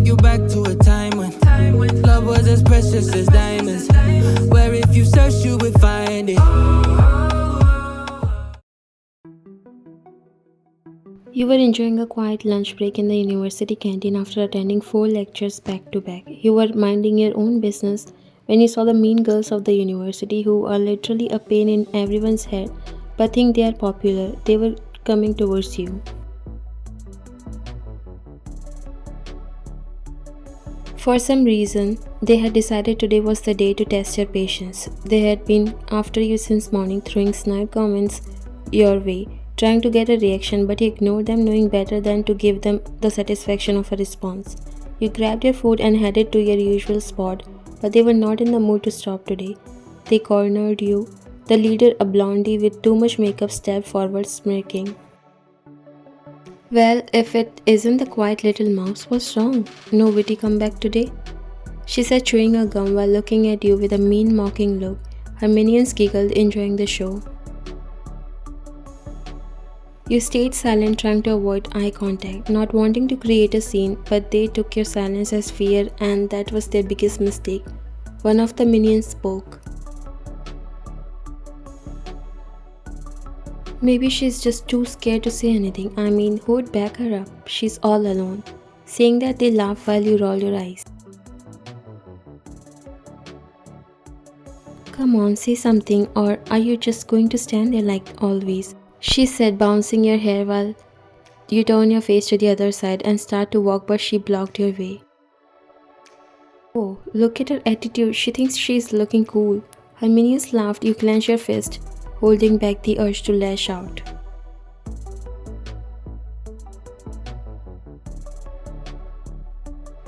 take you back to a time when love was as precious as diamonds, where if you search you would find it. You were enjoying a quiet lunch break in the university canteen after attending 4 lectures back to back. You were minding your own business when you saw the mean girls of the university who are literally a pain in everyone's head but think they are popular. They were coming towards you. For some reason, they had decided today was the day to test your patience. They had been after you since morning, throwing snide comments your way, trying to get a reaction, but you ignored them, knowing better than to give them the satisfaction of a response. You grabbed your food and headed to your usual spot, but they were not in the mood to stop today. They cornered you. The leader, a blondie with too much makeup, stepped forward, smirking. Well, if it isn't the quiet little mouse, what's wrong? No witty comeback today? She said, chewing her gum while looking at you with a mean, mocking look. Her minions giggled, enjoying the show. You stayed silent, trying to avoid eye contact, not wanting to create a scene, but they took your silence as fear, and that was their biggest mistake. One of the minions spoke. Maybe she's just too scared to say anything. I mean, who'd back her up? She's all alone. Saying that, they laugh while you roll your eyes. Come on, say something, or are you just going to stand there like always? She said, bouncing your hair while you turn your face to the other side and start to walk, but she blocked your way. Oh, look at her attitude. She thinks she's looking cool. Her minions laughed. You clenched your fist, holding back the urge to lash out.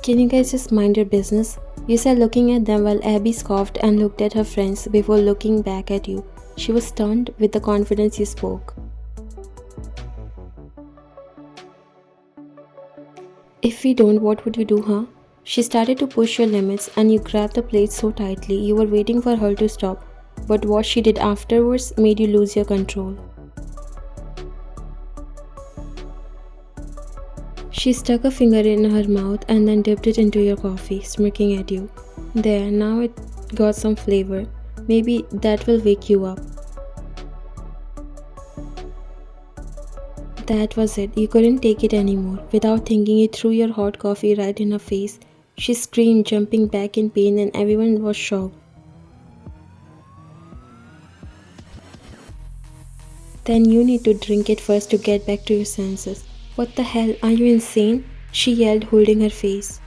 Can you guys just mind your business? You said, looking at them while Abby scoffed and looked at her friends before looking back at you. She was stunned with the confidence you spoke. If we don't, what would you do, huh? She started to push your limits and you grabbed the plate so tightly you were waiting for her to stop. But what she did afterwards made you lose your control. She stuck a finger in her mouth and then dipped it into your coffee, smirking at you. There, now it got some flavor. Maybe that will wake you up. That was it. You couldn't take it anymore. Without thinking, you threw your hot coffee right in her face. She screamed, jumping back in pain, and everyone was shocked. Then you need to drink it first to get back to your senses. What the hell? Are you insane? She yelled, holding her face.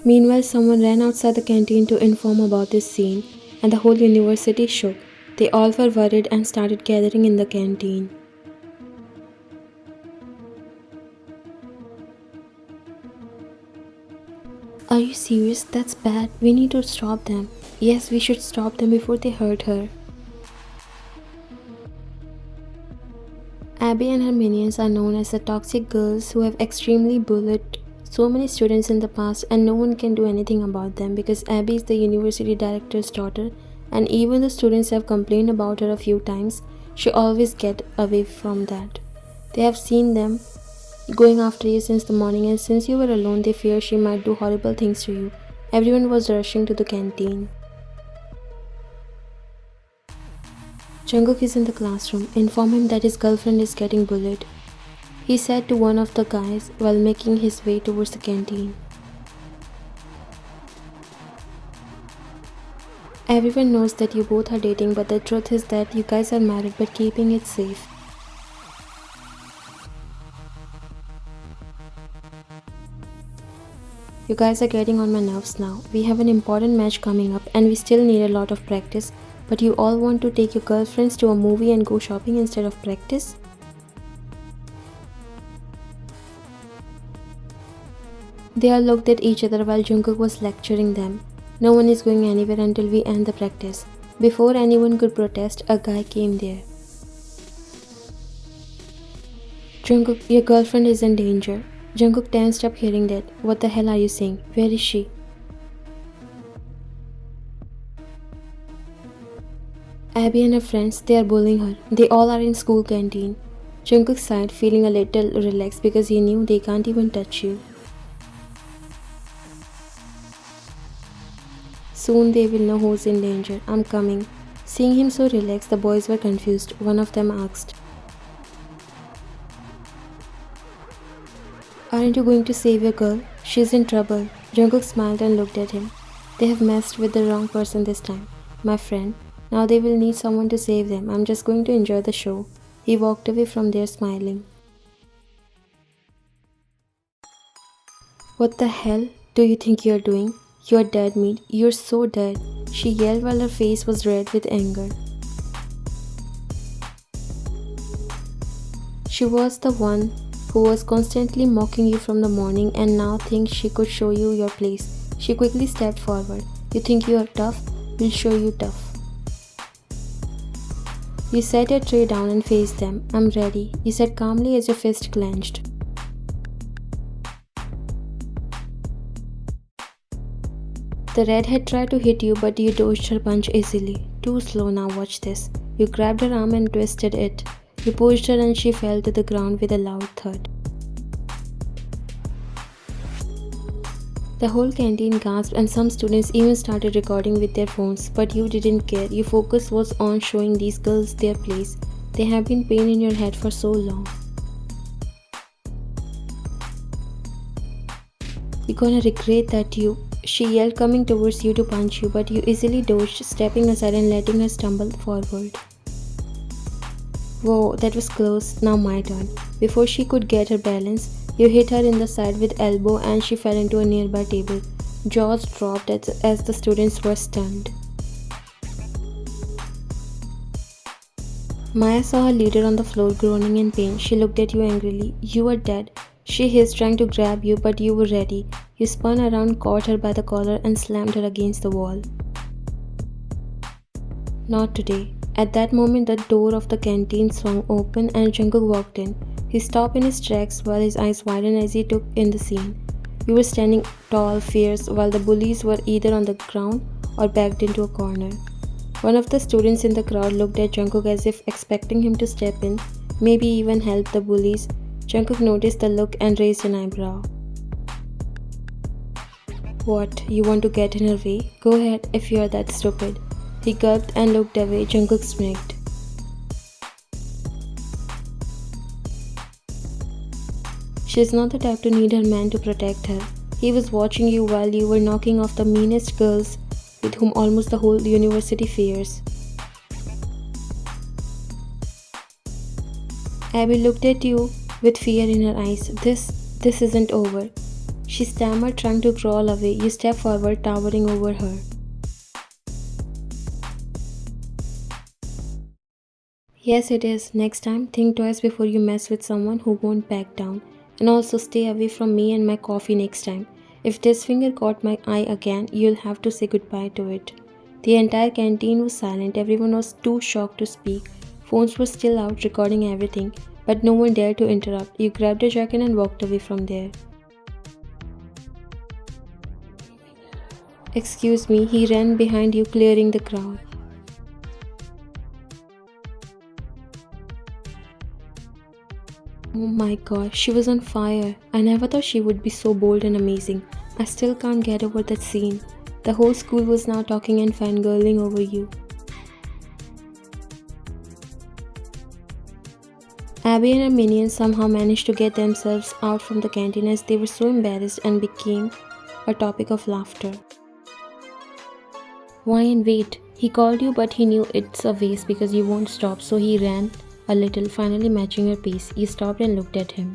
Meanwhile, someone ran outside the canteen to inform about this scene, and the whole university shook. They all were worried and started gathering in the canteen. Are you serious? That's bad. We need to stop them. Yes, we should stop them before they hurt her. Abby and her minions are known as the toxic girls who have extremely bullied so many students in the past, and no one can do anything about them because Abby is the university director's daughter, and even the students have complained about her a few times. She always gets away from that. They have seen them going after you since the morning, and since you were alone, they fear she might do horrible things to you. Everyone was rushing to the canteen. Jungkook is in the classroom. Inform him that his girlfriend is getting bullied, he said to one of the guys while making his way towards the canteen. Everyone knows that you both are dating, but the truth is that you guys are married but keeping it safe. You guys are getting on my nerves now. We have an important match coming up and we still need a lot of practice, but you all want to take your girlfriends to a movie and go shopping instead of practice? They all looked at each other while Jungkook was lecturing them. No one is going anywhere until we end the practice. Before anyone could protest, a guy came there. Jungkook, your girlfriend is in danger. Jungkook tensed up hearing that. What the hell are you saying? Where is she? Abby and her friends, they are bullying her. They all are in school canteen. Jungkook sighed, feeling a little relaxed because he knew they can't even touch you. Soon they will know who's in danger. I'm coming. Seeing him so relaxed, the boys were confused. One of them asked, "Aren't you going to save your girl? She's in trouble." Jungkook smiled and looked at him. "They have messed with the wrong person this time, my friend. Now they will need someone to save them. I'm just going to enjoy the show." He walked away from there smiling. "What the hell do you think you're doing? You're dead meat. You're so dead," she yelled while her face was red with anger. She was the one who was constantly mocking you from the morning and now thinks she could show you your place. She quickly stepped forward. "You think you are tough? We'll show you tough." You set your tray down and faced them. "I'm ready," you said calmly as your fist clenched. The redhead tried to hit you, but you dodged her punch easily. "Too slow now, watch this." You grabbed her arm and twisted it. You pushed her and she fell to the ground with a loud thud. The whole canteen gasped and some students even started recording with their phones, but you didn't care. Your focus was on showing these girls their place. They have been pain in your head for so long. "You're gonna regret that, you," she yelled, coming towards you to punch you, but you easily dodged, stepping aside and letting her stumble forward. "Whoa, that was close. Now my turn." Before she could get her balance, you hit her in the side with elbow and she fell into a nearby table. Jaws dropped as the students were stunned. Maya saw her leader on the floor groaning in pain. She looked at you angrily. "You are dead," she hissed, trying to grab you, but you were ready. You spun around, caught her by the collar and slammed her against the wall. "Not today." At that moment, the door of the canteen swung open and Jungkook walked in. He stopped in his tracks while his eyes widened as he took in the scene. You were standing tall, fierce, while the bullies were either on the ground or backed into a corner. One of the students in the crowd looked at Jungkook as if expecting him to step in, maybe even help the bullies. Jungkook noticed the look and raised an eyebrow. "What, you want to get in her way? Go ahead if you are that stupid." He gulped and looked away. Jungkook smirked. She's not the type to need her man to protect her. He was watching you while you were knocking off the meanest girls with whom almost the whole university fears. Abby looked at you with fear in her eyes. This isn't over." She stammered, trying to crawl away. You stepped forward, towering over her. "Yes, it is. Next time, think twice before you mess with someone who won't back down. And also stay away from me and my coffee next time. If this finger caught my eye again, you'll have to say goodbye to it." The entire canteen was silent. Everyone was too shocked to speak. Phones were still out recording everything, but no one dared to interrupt. You grabbed your jacket and walked away from there. "Excuse me," he ran behind you, clearing the crowd. Oh my god, she was on fire. I never thought she would be so bold and amazing. I still can't get over that scene. The whole school was now talking and fangirling over you. Abby and her minions somehow managed to get themselves out from the canteen as they were so embarrassed and became a topic of laughter. "Why and wait." He called you, but he knew it's a waste because you won't stop, so he ran a little, finally matching your pace. You stopped and looked at him.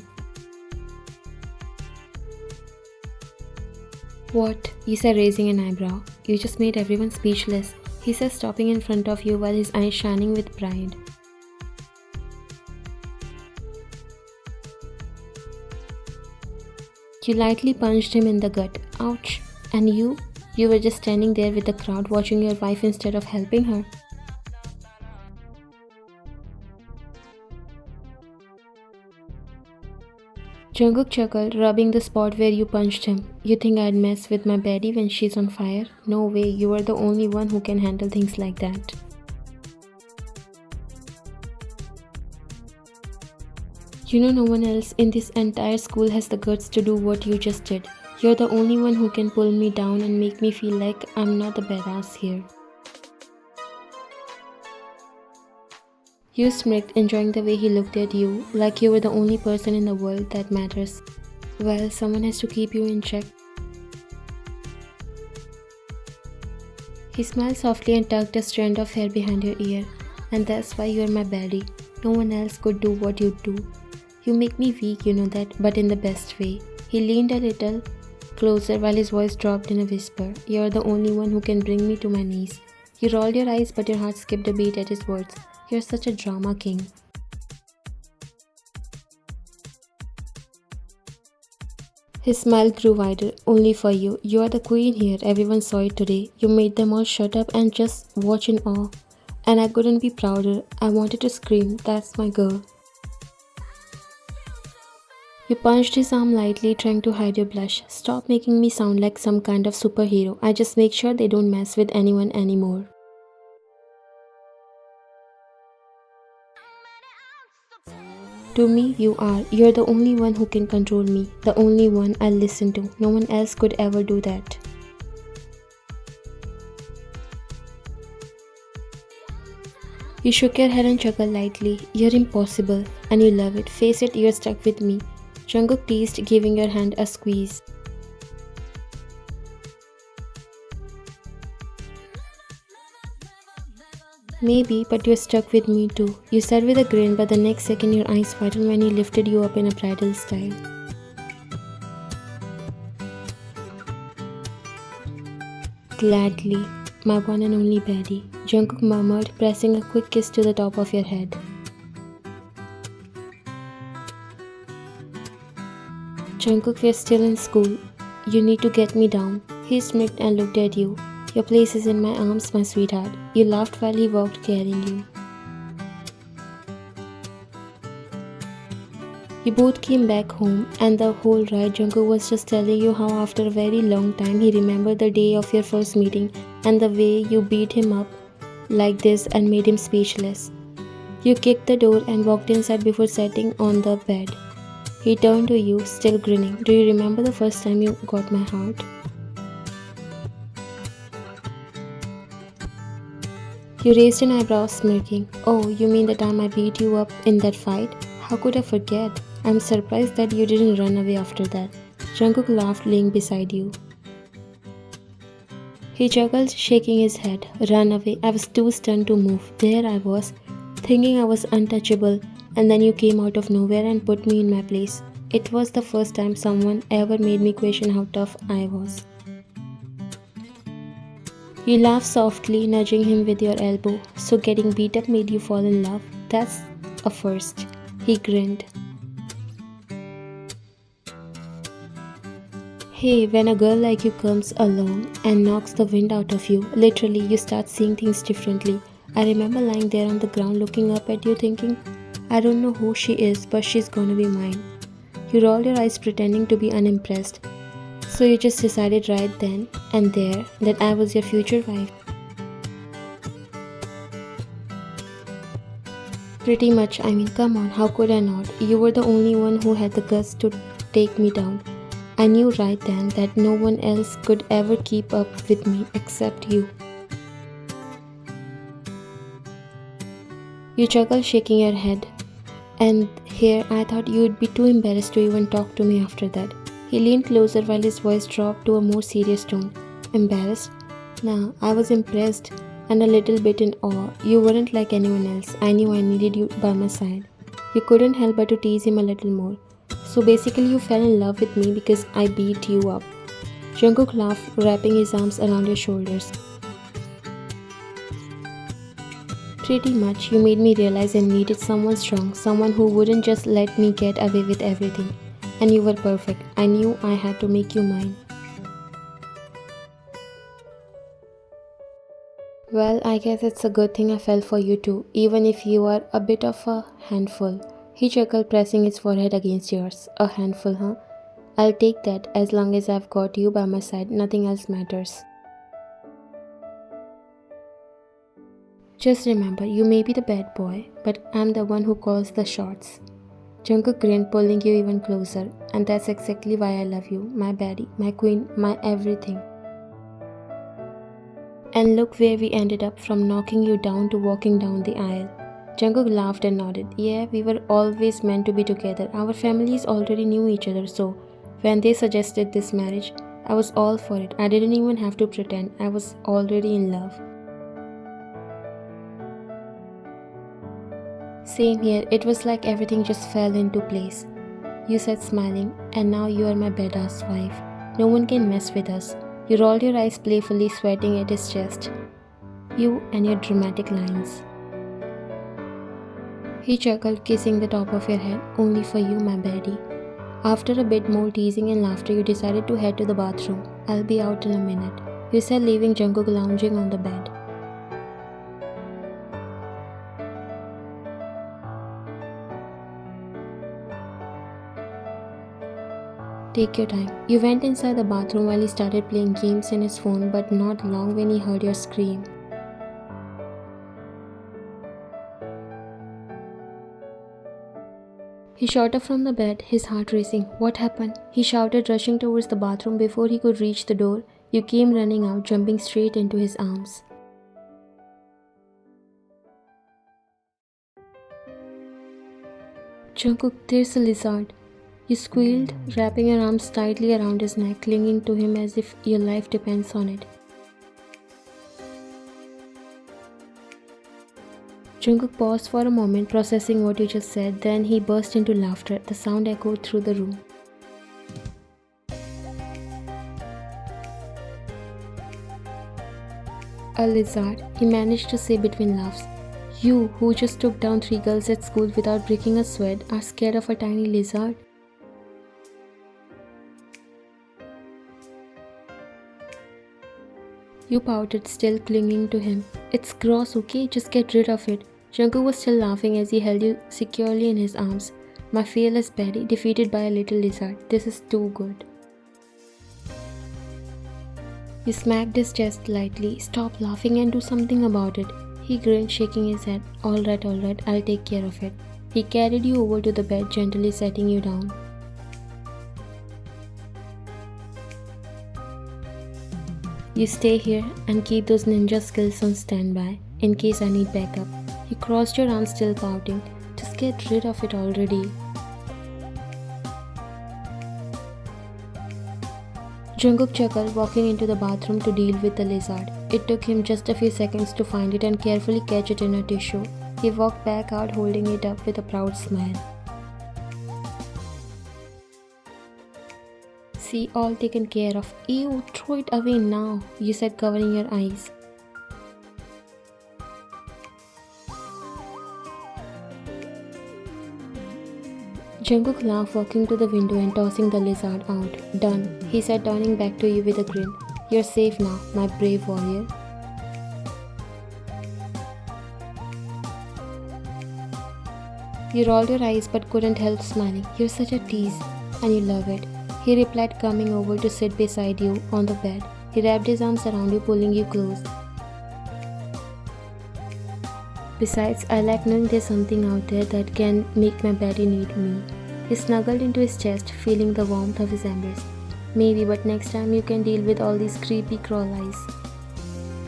"What?" you said, raising an eyebrow. "You just made everyone speechless," he said, stopping in front of you while his eyes shining with pride. You lightly punched him in the gut. Ouch. And you? You were just standing there with the crowd watching your wife instead of helping her. Jungkook chuckled, rubbing the spot where you punched him. "You think I'd mess with my baddie when she's on fire? No way, you are the only one who can handle things like that." You know, no one else in this entire school has the guts to do what you just did. You're the only one who can pull me down and make me feel like I'm not the badass here. You smirked, enjoying the way he looked at you, like you were the only person in the world that matters. Well, someone has to keep you in check. He smiled softly and tucked a strand of hair behind your ear. And that's why you're my baddie. No one else could do what you do. You make me weak, you know that, but in the best way. He leaned a little closer while his voice dropped in a whisper. You're the only one who can bring me to my knees. You rolled your eyes, but your heart skipped a beat at his words. You're such a drama king. His smile grew wider, only for you. You are the queen here, everyone saw it today. You made them all shut up and just watch in awe. And I couldn't be prouder. I wanted to scream, that's my girl. You punched his arm lightly, trying to hide your blush. Stop making me sound like some kind of superhero. I just make sure they don't mess with anyone anymore. To me, you are. You're the only one who can control me. The only one I'll listen to. No one else could ever do that. You shook your head and chuckled lightly. You're impossible. And you love it. Face it, you're stuck with me. Jungkook teased, giving your hand a squeeze. Maybe, but you're stuck with me too. You said with a grin, but the next second your eyes widened when he lifted you up in a bridal style. Gladly, my one and only baddie, Jungkook murmured, pressing a quick kiss to the top of your head. Jungkook, we're still in school. You need to get me down. He smirked and looked at you. Your place is in my arms, my sweetheart. You laughed while he walked carrying you. You both came back home, and the whole ride Jungkook was just telling you how after a very long time he remembered the day of your first meeting and the way you beat him up like this and made him speechless. You kicked the door and walked inside before sitting on the bed. He turned to you, still grinning. Do you remember the first time you got my heart? You raised an eyebrow, smirking. Oh, you mean the time I beat you up in that fight? How could I forget? I'm surprised that you didn't run away after that. Jungkook laughed, laying beside you. He chuckled, shaking his head. Run away. I was too stunned to move. There I was, thinking I was untouchable, and then you came out of nowhere and put me in my place. It was the first time someone ever made me question how tough I was. You laughed softly, nudging him with your elbow. So getting beat up made you fall in love? That's a first. He grinned. Hey, when a girl like you comes along and knocks the wind out of you, literally you start seeing things differently. I remember lying there on the ground looking up at you thinking, I don't know who she is, but she's gonna be mine. You rolled your eyes pretending to be unimpressed. So you just decided right then and there that I was your future wife. Pretty much, I mean, come on, how could I not? You were the only one who had the guts to take me down. I knew right then that no one else could ever keep up with me except you. You chuckled, shaking your head. And here I thought you'd be too embarrassed to even talk to me after that. He leaned closer while his voice dropped to a more serious tone. Embarrassed? Nah, I was impressed and a little bit in awe. You weren't like anyone else. I knew I needed you by my side. You couldn't help but to tease him a little more. So basically you fell in love with me because I beat you up. Jungkook laughed, wrapping his arms around your shoulders. Pretty much, you made me realize I needed someone strong, someone who wouldn't just let me get away with everything. And you were perfect. I knew I had to make you mine. Well, I guess it's a good thing I fell for you too, even if you are a bit of a handful. He chuckled, pressing his forehead against yours. A handful, huh? I'll take that. As long as I've got you by my side, nothing else matters. Just remember, you may be the bad boy, but I'm the one who calls the shots. Jungkook grinned, pulling you even closer. And that's exactly why I love you, my baddie, my queen, my everything. And look where we ended up, from knocking you down to walking down the aisle. Jungkook laughed and nodded. Yeah, we were always meant to be together. Our families already knew each other, so when they suggested this marriage, I was all for it. I didn't even have to pretend. I was already in love. Same here, it was like everything just fell into place. You said, smiling, and now you are my badass wife. No one can mess with us. You rolled your eyes playfully, sweating at his chest. You and your dramatic lines. He chuckled, kissing the top of your head. Only for you, my baddie. After a bit more teasing and laughter, you decided to head to the bathroom. I'll be out in a minute, you said, leaving Jungkook lounging on the bed. Take your time. You went inside the bathroom while he started playing games in his phone, but not long when he heard your scream. He shot up from the bed, his heart racing. What happened? He shouted, rushing towards the bathroom. Before he could reach the door, you came running out, jumping straight into his arms. Jungkook, there's a lizard. You squealed, wrapping your arms tightly around his neck, clinging to him as if your life depends on it. Jungkook paused for a moment, processing what you just said. Then he burst into laughter. The sound echoed through the room. A lizard, he managed to say between laughs. You, who just took down 3 girls at school without breaking a sweat, are scared of a tiny lizard? You pouted, still clinging to him. It's gross, okay? Just get rid of it. Jungkook was still laughing as he held you securely in his arms. My fearless baddie, defeated by a little lizard. This is too good. You smacked his chest lightly. Stop laughing and do something about it. He grinned, shaking his head. Alright, I'll take care of it. He carried you over to the bed, gently setting you down. You stay here and keep those ninja skills on standby, in case I need backup. You crossed your arms, still pouting. Just get rid of it already. Jungkook chuckled, walking into the bathroom to deal with the lizard. It took him just a few seconds to find it and carefully catch it in a tissue. He walked back out, holding it up with a proud smile. See, all taken care of. Ew, throw it away now, you said, covering your eyes. Jungkook laughed, walking to the window and tossing the lizard out. Done, he said, turning back to you with a grin. You're safe now, my brave warrior. You rolled your eyes but couldn't help smiling. You're such a tease, and you love it. He replied, coming over to sit beside you on the bed. He wrapped his arms around you, pulling you close. Besides, I like knowing there's something out there that can make my baddie need me. He snuggled into his chest, feeling the warmth of his embrace. Maybe, but next time you can deal with all these creepy crawl eyes.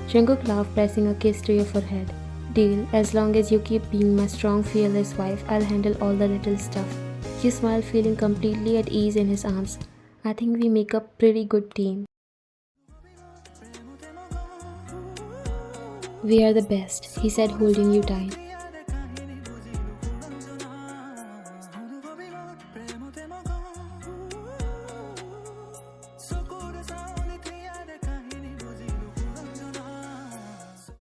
Jungkook laughed, pressing a kiss to your forehead. Deal, as long as you keep being my strong, fearless wife, I'll handle all the little stuff. You smiled, feeling completely at ease in his arms. I think we make a pretty good team. We are the best, he said, holding you tight.